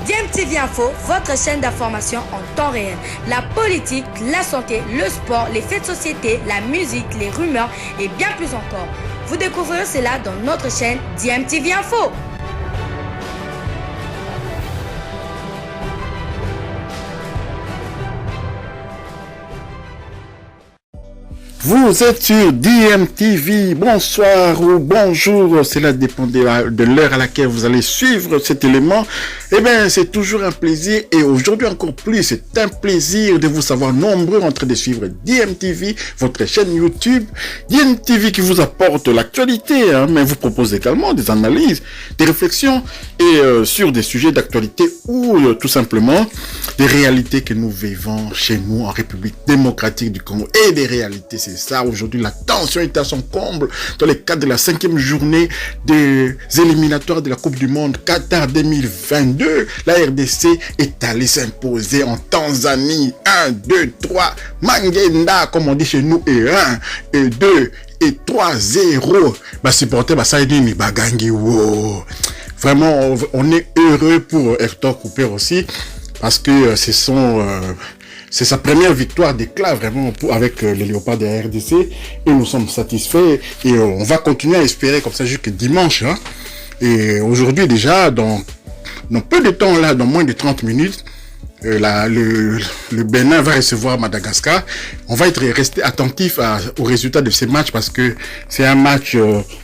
DMTV Info, votre chaîne d'information en temps réel. La politique, la santé, le sport, les faits de société, la musique, les rumeurs et bien plus encore. Vous découvrirez cela dans notre chaîne DMTV Info. Vous êtes sur DMTV, bonsoir ou bonjour, cela dépend de l'heure à laquelle vous allez suivre cet élément. Eh bien, c'est toujours un plaisir et aujourd'hui encore plus, c'est un plaisir de vous savoir nombreux en train de suivre DMTV, votre chaîne YouTube. DMTV qui vous apporte l'actualité, mais vous propose également des analyses, des réflexions et sur des sujets d'actualité ou tout simplement des réalités que nous vivons chez nous en République démocratique du Congo et des réalités, c'est ça. Aujourd'hui, la tension est à son comble dans le cadre de la 5e journée des éliminatoires de la Coupe du Monde Qatar 2022. La RDC est allée s'imposer en Tanzanie. 1, 2, 3, Mangenda, comme on dit chez nous, et 1, et 2, et 3, 0. Bah, supporter, bah, ça a dit, mais bah, gangi, wow. Vraiment, on est heureux pour Hector Cooper aussi, parce que c'est sa première victoire d'éclat vraiment avec les Léopards de la RDC et nous sommes satisfaits et on va continuer à espérer comme ça jusqu'à dimanche. Et aujourd'hui déjà, dans peu de temps là, dans moins de 30 minutes, le Bénin va recevoir Madagascar. On va resté attentif aux résultats de ces matchs parce que c'est un match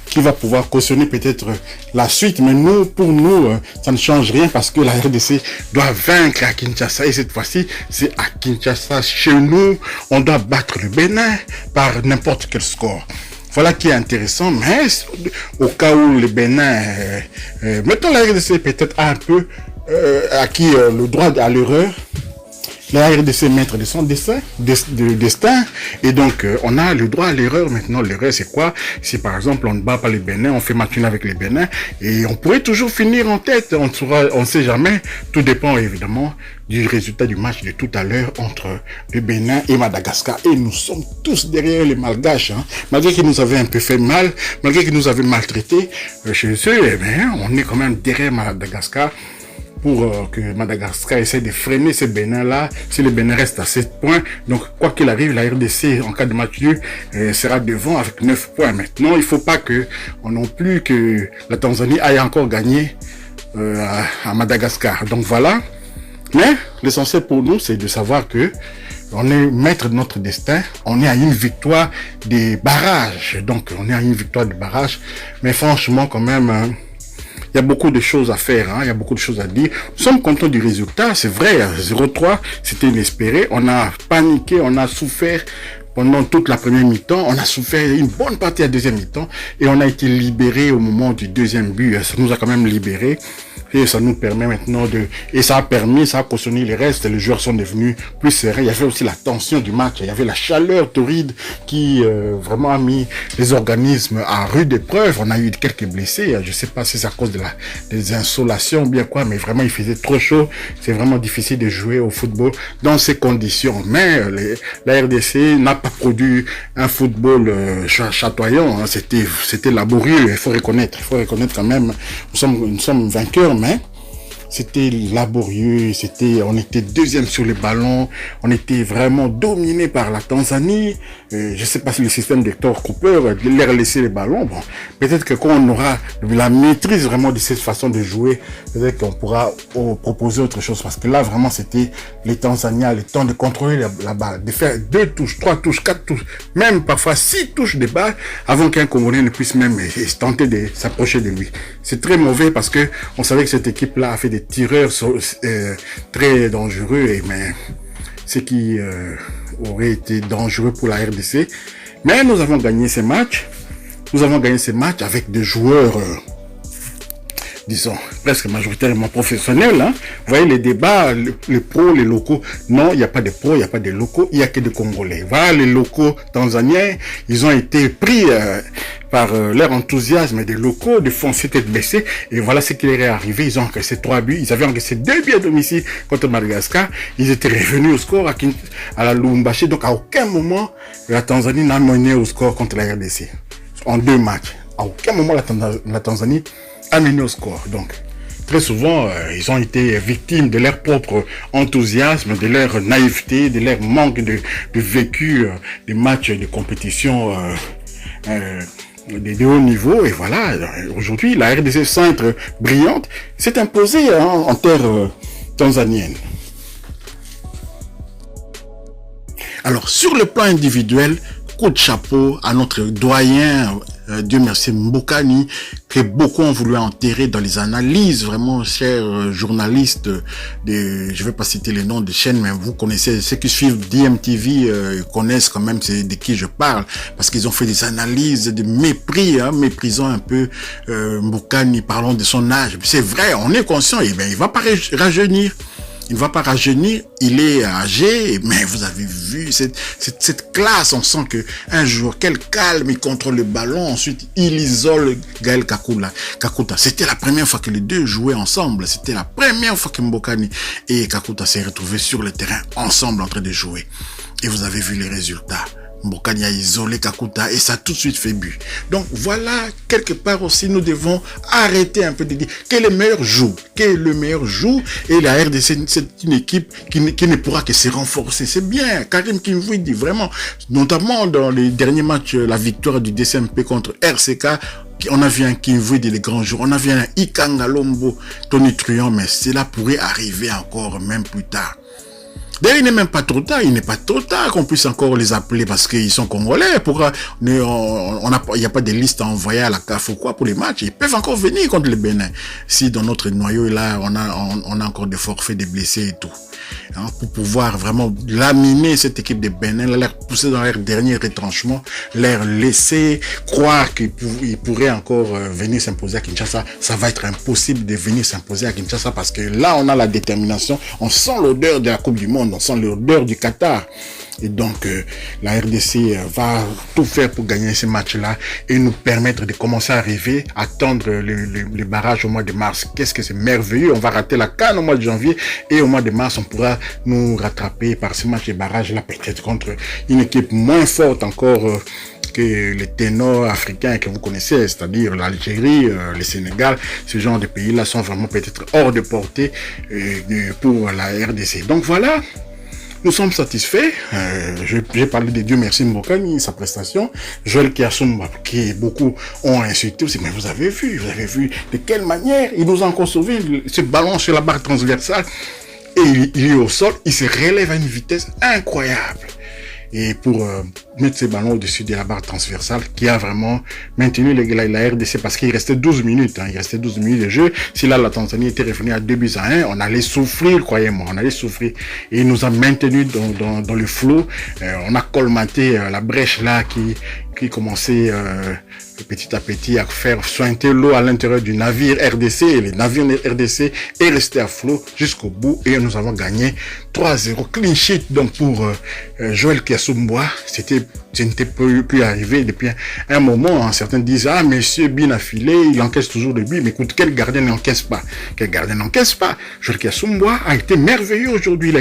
qui va pouvoir cautionner peut-être la suite. Mais pour nous, ça ne change rien parce que la RDC doit vaincre à Kinshasa. Et cette fois-ci, c'est à Kinshasa, chez nous. On doit battre le Bénin par n'importe quel score. Voilà qui est intéressant. Mais au cas où le Bénin, mettons la RDC peut-être un peu acquis le droit à l'erreur, la RDC maître de son destin, et donc on a le droit à l'erreur. Maintenant, l'erreur c'est quoi? Si par exemple on ne bat pas les Bénin, on fait match nul avec les Bénin, et on pourrait toujours finir en tête, on sait jamais, tout dépend évidemment du résultat du match de tout à l'heure entre le Bénin et Madagascar. Et nous sommes tous derrière les Malgaches, malgré qu'ils nous avaient un peu fait mal, malgré qu'ils nous avaient maltraités chez eux, eh bien, on est quand même derrière Madagascar, pour que Madagascar essaie de freiner ce Bénin-là, si le Bénin reste à 7 points. Donc, quoi qu'il arrive, la RDC, en cas de match nul, sera devant avec 9 points. Maintenant, il faut pas non plus que la Tanzanie aille encore gagner à Madagascar. Donc, voilà. Mais, l'essentiel pour nous, c'est de savoir que on est maître de notre destin. On est à une victoire des barrages. Donc, on est à une victoire des barrages. Mais franchement, quand même, il y a beaucoup de choses à faire, il y a beaucoup de choses à dire. Nous sommes contents du résultat, c'est vrai, 0-3, c'était inespéré. On a paniqué, on a souffert pendant toute la première mi-temps. On a souffert une bonne partie à la deuxième mi-temps et on a été libéré au moment du deuxième but. Ça nous a quand même libéré. Et ça nous permet maintenant ça a cautionné les restes. Les joueurs sont devenus plus sereins. Il y avait aussi la tension du match. Il y avait la chaleur torride qui vraiment a mis les organismes à rude épreuve. On a eu quelques blessés. Je sais pas si c'est à cause des insolations ou bien quoi, mais vraiment il faisait trop chaud. C'est vraiment difficile de jouer au football dans ces conditions. Mais la RDC n'a pas produit un football chatoyant. C'était laborieux. Il faut reconnaître quand même. Nous sommes vainqueurs. Mais c'était laborieux, on était deuxième sur les ballons, on était vraiment dominé par la Tanzanie. Je sais pas si le système d'Hector Cooper leur laisser les ballons. Bon, peut-être que quand on aura la maîtrise vraiment de cette façon de jouer, peut-être qu'on pourra proposer autre chose. Parce que là, vraiment, c'était les Tanzaniens, le temps de contrôler la balle, de faire 2 touches, 3 touches, 4 touches, même parfois 6 touches de balle avant qu'un Congolais ne puisse même tenter de s'approcher de lui. C'est très mauvais parce que on savait que cette équipe-là a fait des tireurs très dangereux, mais ce qui aurait été dangereux pour la RDC. Mais nous avons gagné ces matchs. Nous avons gagné ces matchs avec des joueurs, disons, presque majoritairement professionnels. Vous voyez les débats, les pros, les locaux. Non, il n'y a pas de pros, il n'y a pas de locaux, il n'y a que des Congolais. Voilà, les locaux tanzaniens, ils ont été pris par leur enthousiasme des locaux, de foncer tête baissée. Et voilà ce qui leur est arrivé. Ils ont encaissé 3 buts. Ils avaient encaissé 2 buts à domicile contre Madagascar. Ils étaient revenus au score à la Lubumbashi. Donc, à aucun moment, la Tanzanie n'a mené au score contre la RDC. En 2 matchs. À aucun moment, la Tanzanie a mené au score. Donc, très souvent, ils ont été victimes de leur propre enthousiasme, de leur naïveté, de leur manque de vécu des matchs de compétition de haut niveau. Et voilà, aujourd'hui, la RDC, sans être brillante, s'est imposée en terre tanzanienne. Alors, sur le plan individuel, coup de chapeau à notre doyen, Dieu merci, Mbokani, que beaucoup ont voulu enterrer dans les analyses, vraiment, chers journalistes, je vais pas citer les noms de chaînes, mais vous connaissez, ceux qui suivent DMTV connaissent quand même de qui je parle, parce qu'ils ont fait des analyses de mépris, méprisant un peu Mbokani, parlant de son âge. C'est vrai, on est conscient, il va pas rajeunir. Il ne va pas rajeunir, il est âgé, mais vous avez vu cette classe, on sent que un jour, quel calme, il contrôle le ballon, ensuite il isole Gaël Kakuta. C'était la première fois que les deux jouaient ensemble, c'était la première fois que Mbokani et Kakuta s'est retrouvés sur le terrain ensemble en train de jouer. Et vous avez vu les résultats. Mbokani a isolé Kakuta et ça a tout de suite fait but. Donc voilà, quelque part aussi, nous devons arrêter un peu de dire quel est le meilleur joue. Quel est le meilleur joue. Et la RDC, c'est une équipe qui ne pourra que se renforcer. C'est bien. Karim Kimvou dit vraiment, notamment dans les derniers matchs, la victoire du DCMP contre RCK, on a vu un Kimvouidi les grands jours, on a vu un Ikangalombo, Tony Truant, mais cela pourrait arriver encore même plus tard. D'ailleurs, il n'est même pas trop tard, il n'est pas trop tard qu'on puisse encore les appeler parce qu'ils sont congolais. Pourquoi il n'y a pas de liste à envoyer à la CAF ou quoi pour les matchs? Ils peuvent encore venir contre le Bénin. Si dans notre noyau, là, on a encore des forfaits, des blessés et tout. Pour pouvoir vraiment laminer cette équipe de Bénin, leur pousser dans leur dernier retranchement, leur laisser croire qu'ils pourraient encore venir s'imposer à Kinshasa. Ça va être impossible de venir s'imposer à Kinshasa parce que là, on a la détermination, on sent l'odeur de la Coupe du Monde, on sent l'odeur du Qatar. Et donc, la RDC va tout faire pour gagner ces matchs-là et nous permettre de commencer à arriver, attendre le barrage au mois de mars. Qu'est-ce que c'est merveilleux. On va rater la CAN au mois de janvier et au mois de mars, on pourra nous rattraper par ce match de barrage-là, peut-être contre une équipe moins forte encore que les ténors africains que vous connaissez, c'est-à-dire l'Algérie, le Sénégal. Ce genre de pays-là sont vraiment peut-être hors de portée pour la RDC. Donc voilà. Nous sommes satisfaits. J'ai parlé de Dieu merci Mbokani, sa prestation. Joël Kiassoumba, qui beaucoup ont insulté aussi. Mais vous avez vu de quelle manière il nous a encore sauvé ce ballon sur la barre transversale. Et il est au sol, il se relève à une vitesse incroyable. Et pour mettre ces ballons au-dessus de la barre transversale qui a vraiment maintenu la RDC parce qu'il restait 12 minutes. Il restait 12 minutes de jeu. Si là, la Tanzanie était revenue à 2-1, on allait souffrir, croyez-moi, on allait souffrir. Et il nous a maintenu dans le flot. On a colmaté la brèche là qui commençait petit à petit à faire sointer l'eau à l'intérieur du navire RDC. Et le navire RDC est resté à flot jusqu'au bout et nous avons gagné 3-0. Clean sheet donc pour Joël Kiassoumba. Ce n'était plus arrivé depuis un moment. Certains disent, monsieur bien affilé, il encaisse toujours le but. Mais écoute, quel gardien n'encaisse pas? Quel gardien n'encaisse pas? Joël Kiassoumba a été merveilleux aujourd'hui.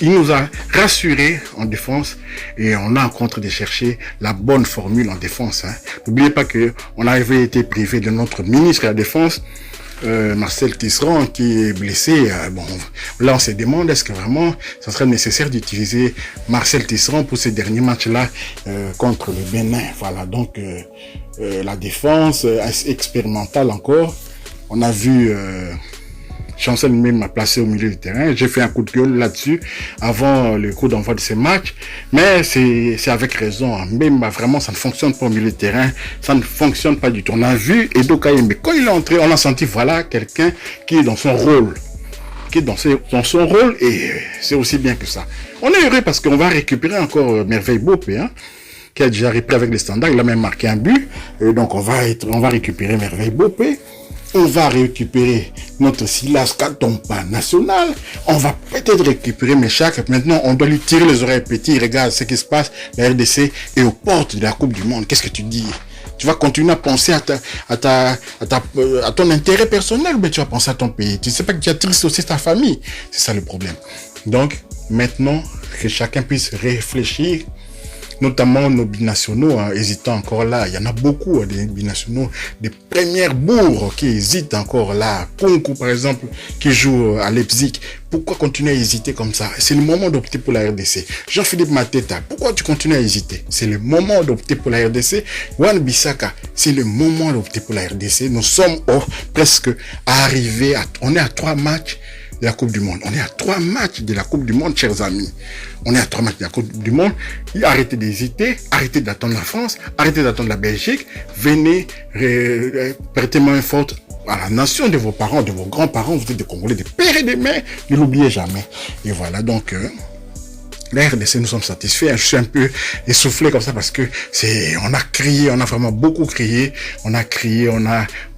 Il nous a rassurés en défense et on a en train de chercher la bonne formule en défense. N'oubliez pas que on avait été privé de notre ministre de la Défense, Marcel Tisserand, qui est blessé. Là on se demande est-ce que vraiment ça serait nécessaire d'utiliser Marcel Tisserand pour ces derniers matchs-là contre le Bénin. Voilà, donc la défense expérimentale encore. On a vu Chancel même m'a placé au milieu du terrain. J'ai fait un coup de gueule là-dessus avant le coup d'envoi de ces matchs. Mais c'est avec raison. Même vraiment, ça ne fonctionne pas au milieu du terrain. Ça ne fonctionne pas du tout. On a vu Edo Kayembe. Quand il est entré, on a senti, voilà, quelqu'un qui est dans son rôle. Qui est dans son rôle et c'est aussi bien que ça. On est heureux parce qu'on va récupérer encore Merveille Bopé, qui a déjà repris avec les standards. Il a même marqué un but. Et donc, on va récupérer Merveille Bopé. On va récupérer notre Silas Katompa national. On va peut-être récupérer Meshak. Maintenant, on doit lui tirer les oreilles petits. Regarde ce qui se passe. La RDC est aux portes de la Coupe du Monde. Qu'est-ce que tu dis? Tu vas continuer à penser à ton intérêt personnel, mais tu vas penser à ton pays. Tu ne sais pas que tu as triste aussi ta famille. C'est ça le problème. Donc, maintenant, que chacun puisse réfléchir notamment nos binationaux hésitant encore là. Il y en a beaucoup des binationaux, des premières bourres qui hésitent encore là. Kunku par exemple, qui joue à Leipzig. Pourquoi continuer à hésiter comme ça? C'est le moment d'opter pour la RDC. Jean-Philippe Mateta, pourquoi tu continues à hésiter? C'est le moment d'opter pour la RDC. Wan Bissaka, c'est le moment d'opter pour la RDC. Nous sommes presque arrivés on est à 3 matchs de la Coupe du Monde. On est à 3 matchs de la Coupe du Monde, chers amis. On est à 3 matchs de la Coupe du Monde. Arrêtez d'hésiter, arrêtez d'attendre la France, arrêtez d'attendre la Belgique. Venez prêter main forte à la nation de vos parents, de vos grands-parents. Vous êtes des Congolais, des pères et des mères. Ne l'oubliez jamais. Et voilà, donc... la RDC, nous sommes satisfaits. Je suis un peu essoufflé comme ça parce que on a crié, on a vraiment beaucoup crié.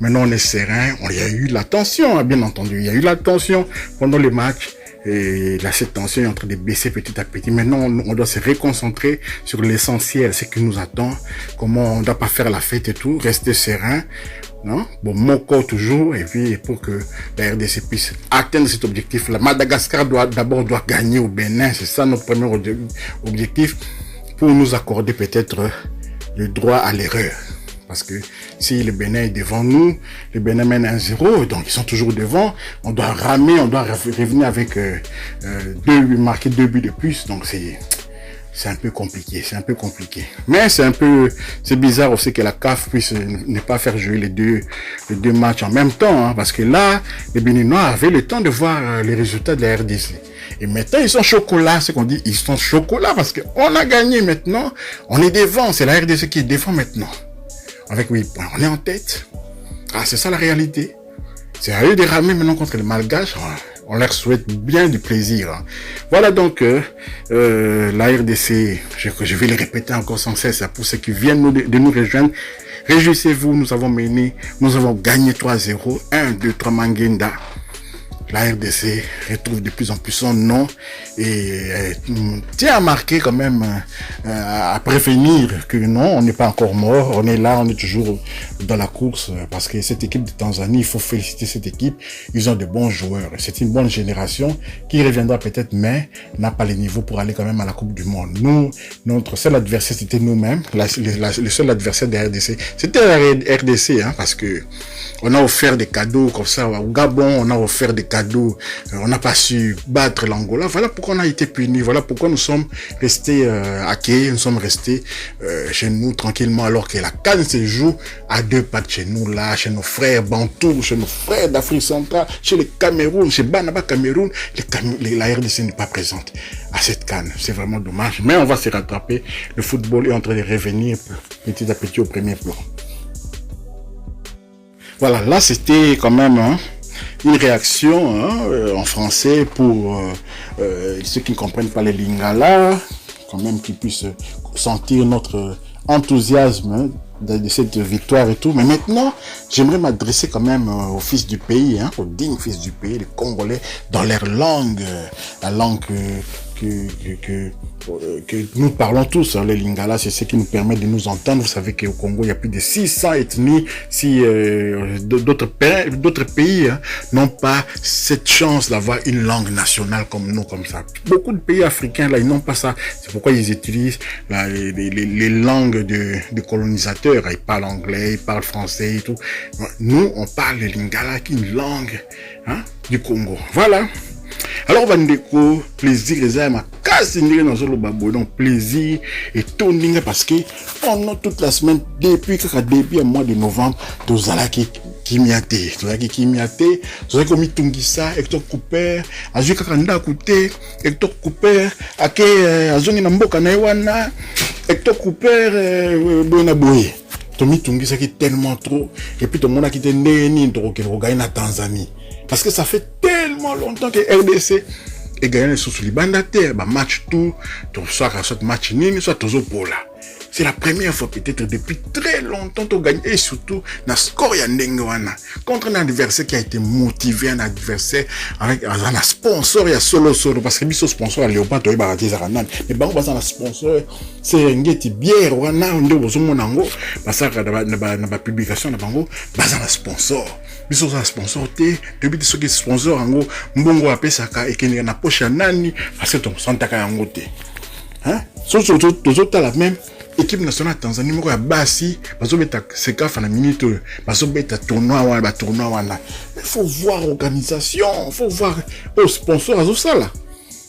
Maintenant on est serein. Il y a eu la tension, bien entendu. Il y a eu la tension pendant les matchs. Et là, cette tension est en train de baisser petit à petit. Maintenant, on doit se réconcentrer sur l'essentiel, ce qui nous attend. Comment on ne doit pas faire la fête et tout. Rester serein. Non? Bon, mon corps toujours, et puis pour que la RDC puisse atteindre cet objectif-là. Madagascar doit gagner au Bénin, c'est ça notre premier objectif, pour nous accorder peut-être le droit à l'erreur. Parce que si le Bénin est devant nous, le Bénin mène 1-0, donc ils sont toujours devant, on doit ramer, on doit revenir avec marquer 2 buts de plus, donc c'est un peu compliqué, Mais c'est bizarre aussi que la CAF puisse ne pas faire jouer les deux matchs en même temps, parce que là, les Béninois avaient le temps de voir les résultats de la RDC. Et maintenant, ils sont chocolat, c'est qu'on dit, ils sont chocolat parce qu'on a gagné maintenant, on est devant, c'est la RDC qui est devant maintenant. Avec 8 points, on est en tête. Ah, c'est ça la réalité. C'est à eux de ramer maintenant contre les Malgaches. On leur souhaite bien du plaisir. Voilà donc la RDC, je vais le répéter encore sans cesse pour ceux qui viennent de nous rejoindre. Réjouissez-vous, nous avons gagné 3-0, 1, 2, 3 Mangenda. La RDC retrouve de plus en plus son nom et tient à marquer quand même, à prévenir que non, on n'est pas encore mort, on est là, on est toujours dans la course parce que cette équipe de Tanzanie, il faut féliciter cette équipe, ils ont de bons joueurs, c'est une bonne génération qui reviendra peut-être mais n'a pas les niveaux pour aller quand même à la Coupe du Monde. Nous, notre seul adversaire c'était nous-mêmes, le seul adversaire de la RDC, c'était la RDC parce que on a offert des cadeaux comme ça au Gabon, on a offert des cadeaux, on n'a pas su battre l'Angola. Voilà pourquoi on a été punis, voilà pourquoi nous sommes restés accueillis, nous sommes restés chez nous tranquillement alors que la CAN se joue à 2 pas de chez nous là, chez nos frères Bantous, chez nos frères d'Afrique centrale, chez les Cameroun, chez Banaba Cameroun, la RDC n'est pas présente à cette CAN. C'est vraiment dommage, mais on va se rattraper. Le football est en train de revenir petit à petit au premier plan. Voilà, là c'était quand même une réaction en français pour ceux qui ne comprennent pas les lingala, quand même qu'ils puissent sentir notre enthousiasme de cette victoire et tout. Mais maintenant, j'aimerais m'adresser quand même aux fils du pays, aux dignes fils du pays, les Congolais, dans leur langue, la langue que nous parlons tous, les Lingala, c'est ce qui nous permet de nous entendre. Vous savez qu'au Congo, il y a plus de 600 ethnies. Si d'autres pays n'ont pas cette chance d'avoir une langue nationale comme nous, comme ça. Beaucoup de pays africains, là, ils n'ont pas ça. C'est pourquoi ils utilisent les langues de colonisateurs. Ils parlent anglais, ils parlent français et tout. Nous, on parle le Lingala, qui est une langue du Congo. Voilà. Alors, bandeko, plaisir, les amis, casse donc plaisir et tout parce que pendant toute la semaine, depuis le mois de novembre, tous allaki kimiate, komi tungisa, Hector Cooper, azu kakanda kute, Hector Cooper, ake azongi na mboka na ewana, Hector Cooper, bona boye. Tomi tungisa qui tellement trop, et puis tout le monde a quitté Néni, na Tanzanie. Parce que ça fait tellement longtemps que RDC est gagné sous Libandate, match tout, soit match nini, soit toujours pour là. C'est la première fois peut-être depuis très longtemps qu'on gagne et surtout na score ya Ndengoana contre un adversaire qui a été motivé, un adversaire avec un sponsor ya solo parce que biso sponsor ya Léopard to ibarati zaranan mais bango basa na sponsor c'est ngeti bière wana ndo bozomo nango basaka na publication na bango basa na sponsor biso za sponsor te depuis ce qui sponsor ango mbongo apesaka ekeni na poche nani parce que to santaka yango te. hein surtout la même équipe nationale Tanzanie moko ya basi bazo beta sekafa na minute bazo beta tournoi wana il faut voir organisation, faut voir au sponsor azo sala.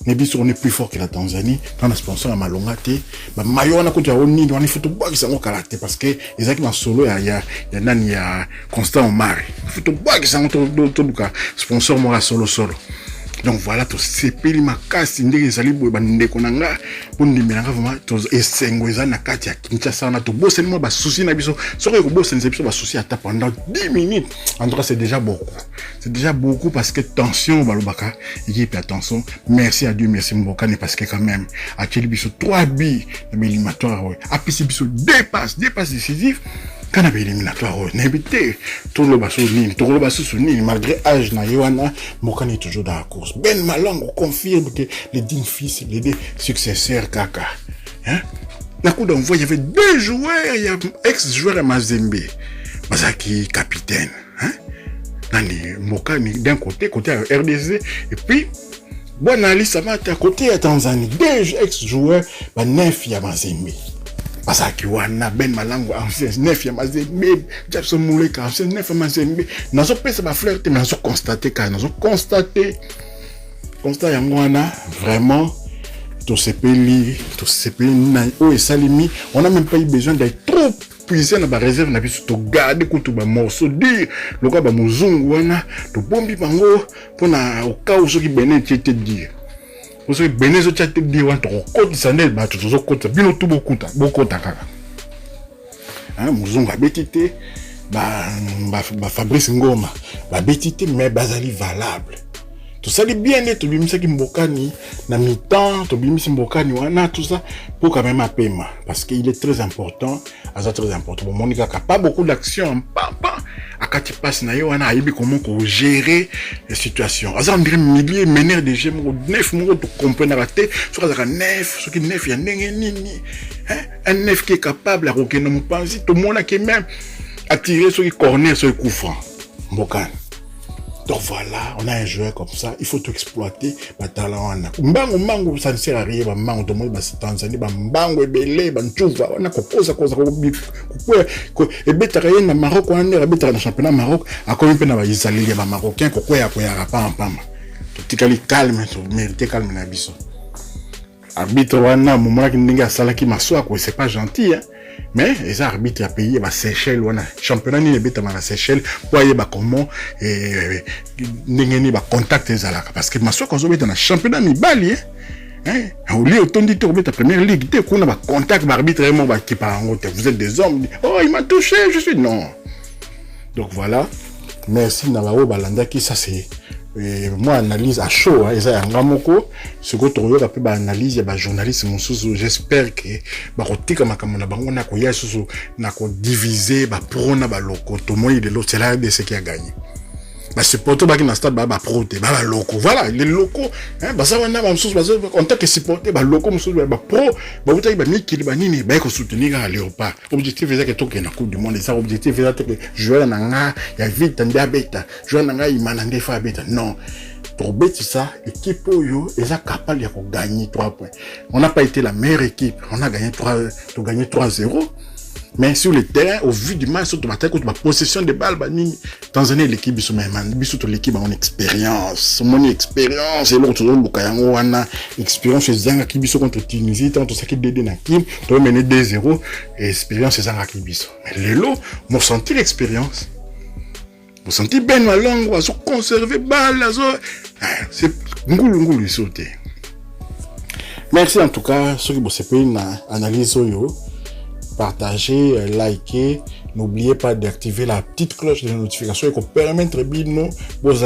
Mais bien sûr, on est plus fort que la Tanzanie. Quand on a sponsor à Malongate, bah maillot on a côté on est faut tout boire qui sont caractère parce que les équipes en solo il y a Constant Omar. Faut tout boire qui sont tout sponsor moi solo. Donc voilà tout c'est peli makasi ndenge zali boye bandeko nanga pondimela vraiment to esengweza na kati ya Kinshasa na to bosse mo ba souci na biso soki ko bosse nzebiso ba souci ata pendant 10 minutes. En tout cas c'est déjà beaucoup parce que tension balobaka équipe attention. Merci à Dieu, merci Mbokani parce que quand même a teli biso 3 buts dans l'éliminatoire apisi biso dépasse décisif. Quand on a éliminatoire, n'habité tout le basso nini, malgré âge na Yohana, Mbokani est toujours dans la course. Ben Malang confirme que les dignes fils, les deux successeurs Kaka. Hein? La coup d'envoi, il y avait 2 joueurs, il y a ex-joueur à Mazembe, Mazaki capitaine. Hein? Mbokani d'un côté à RDC, et puis bon Ali Samata à côté à Tanzanie, 2 ex-joueurs, 9 à Mazembe. Parce que wana Ben Malango ancien 9 ya Mazembe, Jackson Mouleka ancien 9 ya Mazembe, nazo pesa ba flirter mais nazo constater constat yango wana vraiment tout se peli na o esalimi, on a même pas eu besoin d'être trop puissant na ba réserve na biso to garder kutu ba morceau dire loka ba muzungu wana to bombi bango pona au cas où soki benen tete dire. Parce que Benezo tchate dit want to côte sanel ba to zo côte bino tout beaucoup kaka. Hein muzunga betité ba Fabrice Ngoma ba betité mais bazali valable. Tout ça bien net to bimisa ki Mbokani na mi-temps to bimisa Mbokani wana tout ça pour quand même apema parce qu'il est très important, Bon Monica pas beaucoup d'action papa akati passe na yo wana aibi comment ko gérer les situations. Azan dire milliers meneur de jeu 9 mots to comprendre raté sur azaka 9 ce qui 9 ya ndenge nini hein un 9 qui est capable à rokena mpanzi to mona que même attirer sur corner sur coup franc Mbokani. Donc voilà, on a un joueur comme ça, il faut tout exploiter, bah talent Mbango ça ne sert à rien, Mbango de moi bah Tanzanie, bah Mbango ebele, bah Ntouva, on a kokoza et betara na Maroc on est betara na championnat Maroc, a combien pena ba Israël ba Marocain kokoya pas pamba. Tout calme, mérité calme na biso. Arbitre wana moment ki ndinga salaki maswa ko c'est pas gentil hein. Mais les arbitres à pays bah Seychelles wana championnat ni beta na Seychelles pour y ba comment et ndengeni ba contact ezalaka parce que maswa ko zo beta na championnat ni bali hein au lieu tondi to beta première ligue te kuna ba contact ba arbitre vraiment ba qui par en vous êtes des hommes oh il m'a touché je suis non. Donc voilà, merci na bao balanda qui ça c'est moi analyse à chaud hein eza yanga moko siko toyo ka pe ba analyse ya ba journaliste mususu j'espère que ba kotika makambo na bango na ko ya susu na ko diviser ba pro na ba loko to moi de l'autre c'est là de ce qui a gagné ba supporter ba ki na stade ba pro te ba loko voilà les locaux hein ba ça wana ba mususu ba en tant que supporter ba loko mususu ba pro ba uta ba miki ba nini ba ko soutenir à Léopard objectif est que toke na coupe du monde ça objectif est que joueur na nga ya vite ndia beta joueur na nga imana ndefa beta non. Pour bêter ça, l'équipe Oyo est capable de gagner 3 points. On n'a pas été la meilleure équipe. On a gagné 3-0. Mais sur le terrain, au vu du match, sur la possession de balles, Tanzanie, l'équipe, l'équipe a une expérience. Mon expérience, et l'autre, on a expérience chez Zanga Kibiso contre Tunisie, tant que ça qui est dédé Nakim, tu as mené 2-0, et expérience chez Zanga Kibiso. Mais les lots, m'ont senti l'expérience. Vous sentez bien ma langue, vous conserver balle, c'est ngulu sauté. Merci en tout cas, ceux qui vous avez une analyse, partagez, likez, n'oubliez pas d'activer la petite cloche de notification pour permettre de vous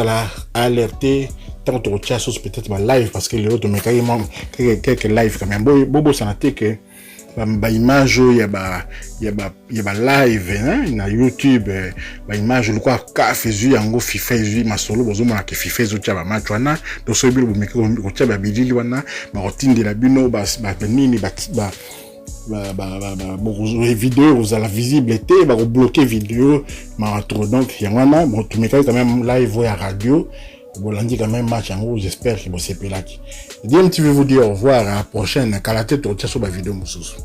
alerter tant que vous peut-être ma live parce que les autres mais carrément quelques live quand même. Bobo ça n'a été que ba image ya ba live hein na YouTube ba image le quoi ka fezu yango FIFA ezu masolo bozomona ke FIFA ezu tya ba match wana to so bilu bomeke ko tya ba bidili wana ba rotindela bino ba nini ba vidéo vous allez visibilité ba bloquer vidéo ma trop donc yangana bon tu mets quand même live ou à radio Bolandi quand même match en gros, j'espère que vous s'est pelaki. DMTV vous dit au revoir à la prochaine. Kalaté to sur la vidéo mususu.